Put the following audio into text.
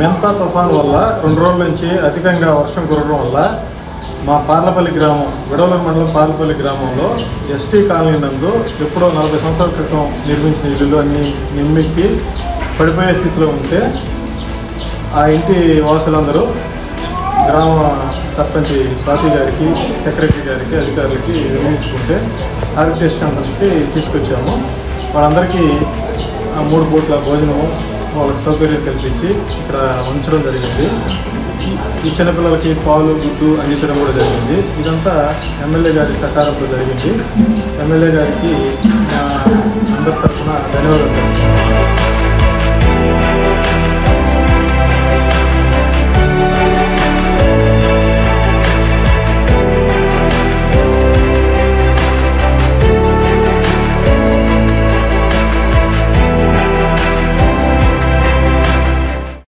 మెంతా తుఫాన్ వల్ల 2 రోజుల నుంచి అధికంగా వర్షం కురవడం వల్ల మా పార్లపల్లి గ్రామం, విడవలూరు మండలం పార్లపల్లి గ్రామంలో ఎస్టీ కాలనీ నందు ఎప్పుడో 40 సంవత్సరాల క్రితం నిర్మించిన ఇల్లులు అన్నీ నిమ్మెక్కి పడిపోయే స్థితిలో ఉంటే ఆ ఇంటి వాసులందరూ గ్రామ సర్పంచ్ స్వాతి గారికి, సెక్రటరీ గారికి, అధికారులకి నిర్ణయించుకుంటే ఆర్కిటెక్ట్ తీసుకొచ్చాము. వాళ్ళందరికీ 3 పూట్ల భోజనము వాళ్ళకి సౌకర్యం కల్పించి ఇక్కడ ఉంచడం జరిగింది. ఈ చిన్నపిల్లలకి పాలు, గుడ్డు అందించడం కూడా జరిగింది. ఇదంతా ఎమ్మెల్యే గారి సహకారంతో జరిగింది. ఎమ్మెల్యే గారికి అందరి తరఫున ధన్యవాదాలు.